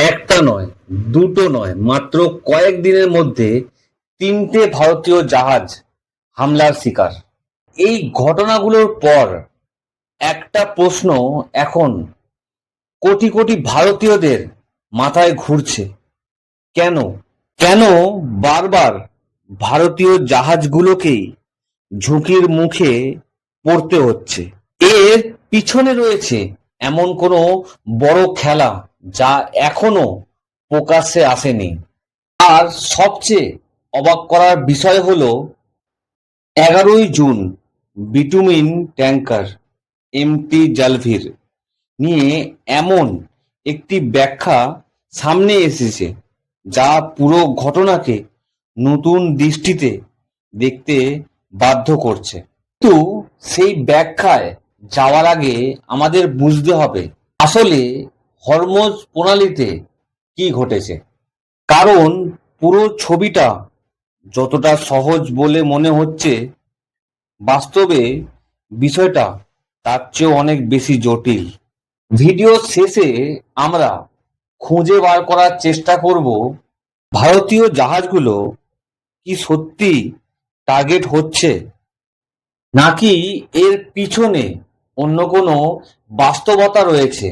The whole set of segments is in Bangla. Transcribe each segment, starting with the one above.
একটা নয়, দুটো নয়, মাত্র কয়েক দিনের মধ্যে তিনটে ভারতীয় জাহাজ হামলার শিকার। এই ঘটনাগুলোর পর একটা প্রশ্ন এখন কোটি কোটি ভারতীয়দের মাথায় ঘুরছে, কেন কেন বারবার ভারতীয় জাহাজগুলোকেই ঝুঁকির মুখে পড়তে হচ্ছে? এর পিছনে রয়েছে এমন কোনো বড় খেলা যা এখনো প্রকাশ্যে আসেনি। আর সবচেয়ে অবাক করার বিষয় হলো 11ই জুন বিটুমিন ট্যাঙ্কার এমটি জালভির নিয়ে এমন একটি ব্যাখ্যা সামনে এসেছে যা পুরো ঘটনাকে নতুন দৃষ্টিতে দেখতে বাধ্য করছে। কিন্তু সেই ব্যাখ্যায় যাওয়ার আগে আমাদের বুঝতে হবে আসলে হরমুজ প্রণালীতে কি ঘটেছে। কারণ পুরো ছবিটা যতটা সহজ বলে মনে হচ্ছে, বাস্তবে বিষয়টা তার চেয়েও অনেক বেশি জটিল। ভিডিও শেষে আমরা খুঁজে বার করার চেষ্টা করব ভারতীয় জাহাজগুলো কি সত্যি টার্গেট হচ্ছে, নাকি এর পিছনে অন্য কোনো বাস্তবতা রয়েছে।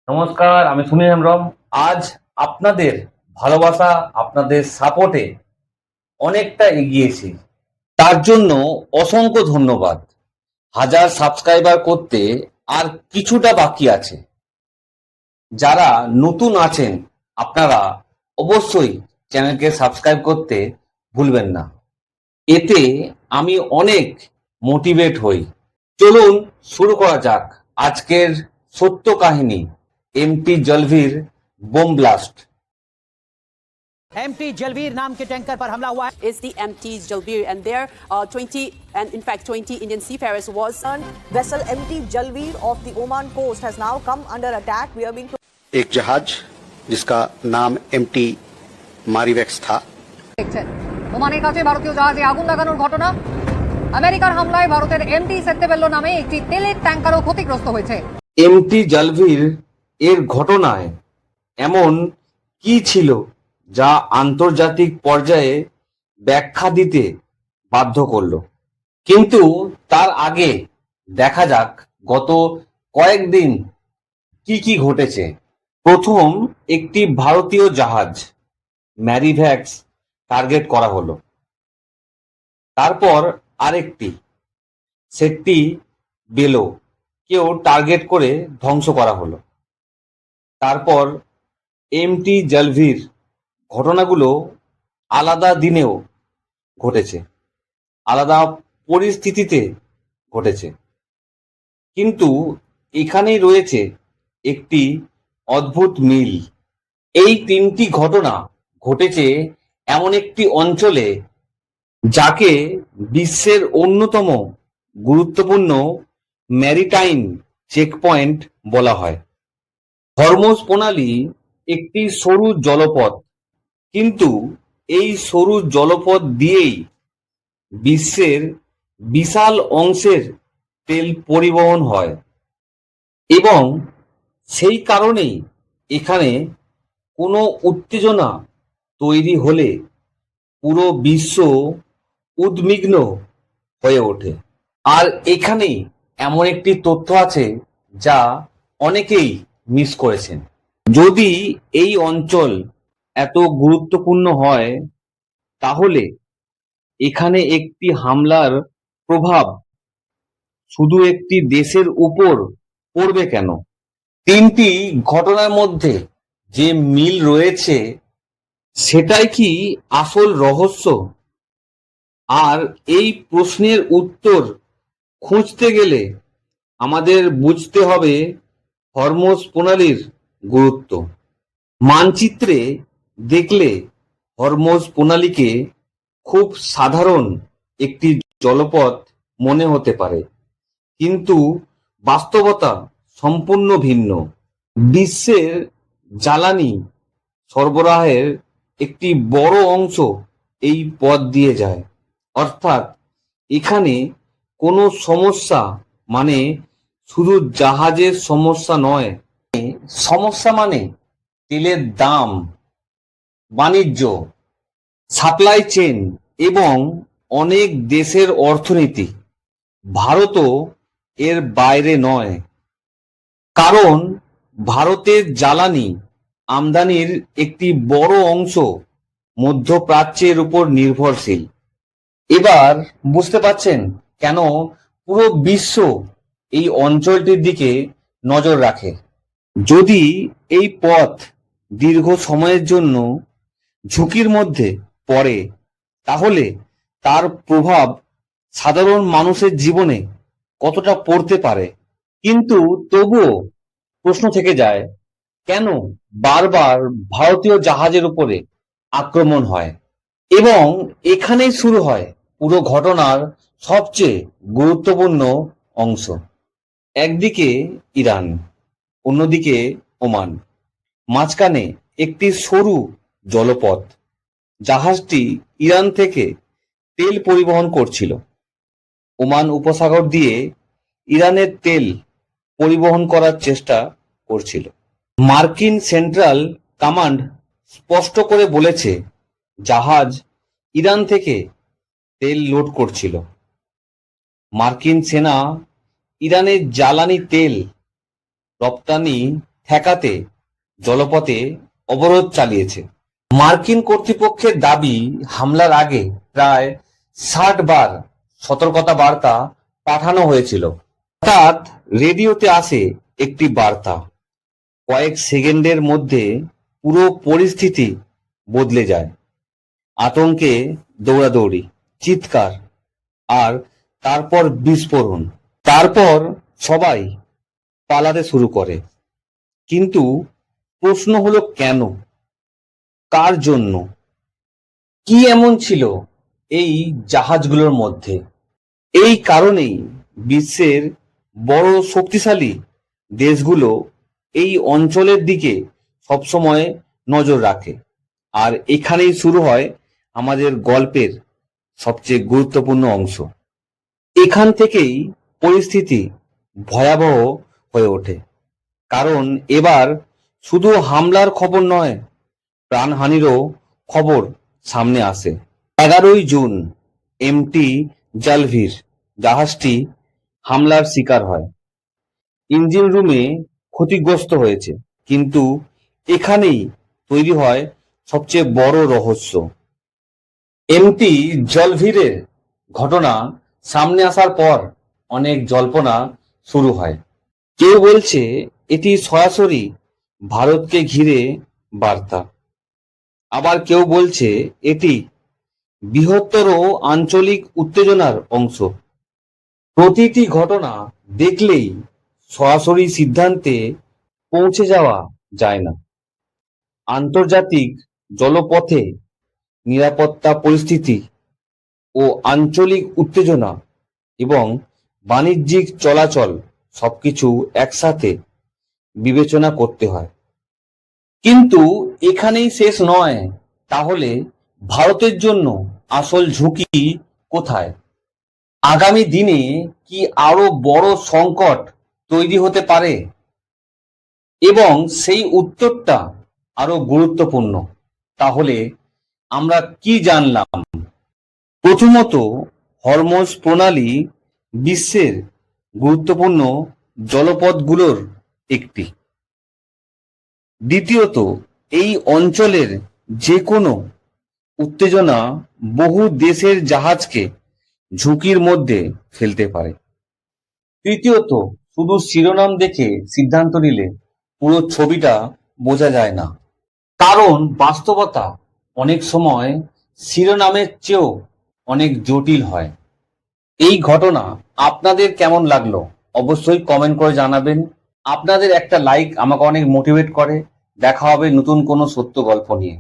নমস্কার, আমি সুনীল হেমব্রম। আজ আপনাদের ভালোবাসা, আপনাদের সাপোর্টে অনেকটা এগিয়েছি, তার জন্য অসংখ্য ধন্যবাদ। 1000 সাবস্ক্রাইবার করতে আর কিছুটা বাকি আছে। যারা নতুন আছেন আপনারা অবশ্যই চ্যানেলকে সাবস্ক্রাইব করতে ভুলবেন না, এতে আমি অনেক মোটিভেট হই। চলুন শুরু করা যাক আজকের সত্য কাহিনী, এমটি জলভির বোম ব্লাস্ট। एमटी जलवीर नाम के टैंकर पर हमला हुआ is the MT Jalbir, and there 20 and in fact 20 Indian seafarers was vessel MT Jalbir of the Oman coast has now come under attack. We are being एक जहाज जिसका नाम एमटी मारीवेक्स था। ওমানের কাছে ভারতীয় জাহাজে আগুন লাগানোর ঘটনা। আমেরিকার হামলায় ভারতের এমটি সেন্তেবেল্লো নামে একটি তেলের ট্যাঙ্কারও ক্ষতিগ্রস্ত হয়েছে। এমটি জালভির এর ঘটনায় এমন কি ছিল যা আন্তর্জাতিক পর্যায়ে ব্যাখ্যা দিতে বাধ্য করল? কিন্তু তার আগে দেখা যাক গত কয়েকদিন কি কি ঘটেছে। প্রথম, একটি ভারতীয় জাহাজ ম্যারিভ্যাক্স টার্গেট করা হলো। তারপর আরেকটি সেটটি বেলো কেও টার্গেট করে ধ্বংস করা হলো। তারপর এমটি জালভির ঘটনাগুলো আলাদা দিনেও ঘটেছে, আলাদা পরিস্থিতিতে ঘটেছে, কিন্তু এখানেই রয়েছে একটি অদ্ভুত মিল। এই তিনটি ঘটনা ঘটেছে এমন একটি অঞ্চলে যাকে বিশ্বের অন্যতম গুরুত্বপূর্ণ ম্যারিটাইম চেকপয়েন্ট বলা হয়। হরমুজ প্রণালী একটি সরু জলপথ, কিন্তু এই সরু জলপথ দিয়েই বিশ্বের বিশাল অংশের তেল পরিবহন হয়, এবং সেই কারণেই এখানে কোনো উত্তেজনা তৈরি হলে পুরো বিশ্ব উদ্বিগ্ন হয়ে ওঠে। আর এখানেই এমন একটি তথ্য আছে যা অনেকেই মিস করেছেন। যদি এই অঞ্চল এত গুরুত্বপূর্ণ হয়, তাহলে এখানে একটি হামলার প্রভাব শুধু একটি দেশের উপর পড়বে কেন? তিনটি ঘটনার মধ্যে যে মিল রয়েছে সেটাই কি আসল রহস্য? আর এই প্রশ্নের উত্তর খুঁজতে গেলে আমাদের বুঝতে হবে হরমুজ প্রণালীর গুরুত্ব। মানচিত্রে দেখলে হরমুজ প্রণালীকে খুব সাধারণ একটি জলপথ মনে হতে পারে, কিন্তু বাস্তবতা সম্পূর্ণ ভিন্ন। বিশ্বের জ্বালানি সরবরাহের একটি বড় অংশ এই পথ দিয়ে যায়। অর্থাৎ এখানে কোনো সমস্যা মানে শুধু জাহাজের সমস্যা নয়, সমস্যা মানে তেলের দাম, বাণিজ্য, সাপ্লাই চেইন এবং অনেক দেশের অর্থনীতি, ভারতও এর বাইরে নয়। কারণ ভারতের জ্বালানি আমদানির একটি বড় অংশ মধ্যপ্রাচ্যের উপর নির্ভরশীল। এবার বুঝতে পারছেন কেন পুরো বিশ্ব এই অঞ্চলটির দিকে নজর রাখে। যদি এই পথ দীর্ঘ সময়ের জন্য ঝুঁকির মধ্যে পড়ে, তাহলে তার প্রভাব সাধারণ মানুষের জীবনে কতটা পড়তে পারে। কিন্তু তবুও প্রশ্ন থেকে যায়, কেন বারবার ভারতীয় জাহাজের উপরে আক্রমণ হয়? এবং এখানেই শুরু হয় পুরো ঘটনার সবচেয়ে গুরুত্বপূর্ণ অংশ। একদিকে ইরান, অন্যদিকে ওমান, মাঝখানে একটি সরু জলপথ। জাহাজটি ইরান থেকে তেল পরিবহন করছিল, ওমান উপসাগর দিয়ে ইরানের তেল পরিবহন করার চেষ্টা করছিল। মার্কিন সেন্ট্রাল কমান্ড স্পষ্ট করে বলেছে জাহাজ ইরান থেকে তেল লোড করছিল। মার্কিন সেনা ইরানের জ্বালানি তেল রপ্তানি ঠেকাতে জলপথে অবরোধ চালিয়েছে। মার্কিন কর্তৃপক্ষের দাবি, হামলার আগে প্রায় 60 বার সতর্কতা বার্তা পাঠানো হয়েছিল। হঠাৎ রেডিওতে আসে একটি বার্তা, কয়েক সেকেন্ডের মধ্যে পুরো পরিস্থিতি বদলে যায়। আতঙ্কে দৌড়াদৌড়ি, চিৎকার, আর তারপর বিস্ফোরণ। তারপর সবাই পালাতে শুরু করে। কিন্তু প্রশ্ন হলো কেন, কার জন্য, কি এমন ছিল এই জাহাজগুলোর মধ্যে? এই কারণেই বিশ্বের বড় শক্তিশালী দেশগুলো এই অঞ্চলের দিকে সবসময় নজর রাখে। আর এখানেই শুরু হয় আমাদের গল্পের সবচেয়ে গুরুত্বপূর্ণ অংশ। এখান থেকেই পরিস্থিতি ভয়াবহ হয়ে ওঠে। কারণ এবার শুধু হামলার খবর নয়, প্রাণহানিরও খবর সামনে আসে। 11ই জুন এমটি জালভির জাহাজটি হামলার শিকার হয়, ইঞ্জিন রুমে ক্ষতিগ্রস্ত হয়েছে। কিন্তু এখানেই তৈরি হয় সবচেয়ে বড় রহস্য। এমটি জলভিরের ঘটনা সামনে আসার পর অনেক জল্পনা শুরু হয়। কেউ বলছে এটি সরাসরি ভারতকে ঘিরে বার্তা, আবার কেউ বলছে এটি বৃহত্তর আঞ্চলিক উত্তেজনার অংশ। প্রতিটি ঘটনা দেখলেই সরাসরি সিদ্ধান্তে পৌঁছে যাওয়া যায় না। আন্তর্জাতিক জলপথে নিরাপত্তা পরিস্থিতি ও আঞ্চলিক উত্তেজনা এবং বাণিজ্যিক চলাচল সবকিছু একসাথে বিবেচনা করতে হয়। কিন্তু এখানেই শেষ নয়। তাহলে ভারতের জন্য আসল ঝুঁকি কোথায়? আগামী দিনে কি আরো বড় সংকট তৈরি হতে পারে? এবং সেই উত্তরটা আরো গুরুত্বপূর্ণ। তাহলে আমরা কি জানলাম? প্রথমত, হরমুজ প্রণালী বিশ্বের গুরুত্বপূর্ণ জলপথগুলোর একটি। দ্বিতীয়ত, এই অঞ্চলের যে কোনো উত্তেজনা বহু দেশের জাহাজকে ঝুঁকির মধ্যে ফেলতে পারে। তৃতীয়ত, শুধু শিরোনাম দেখে সিদ্ধান্ত নিলে পুরো ছবিটা বোঝা যায় না। কারণ বাস্তবতা অনেক সময় শিরোনামের চেয়েও অনেক জটিল হয়। এই ঘটনা আপনাদের কেমন লাগলো অবশ্যই কমেন্ট করে জানাবেন। আপনাদের একটা লাইক আমাকে অনেক মোটিভেট করে। দেখা হবে নতুন কোনো সত্য গল্প নিয়ে।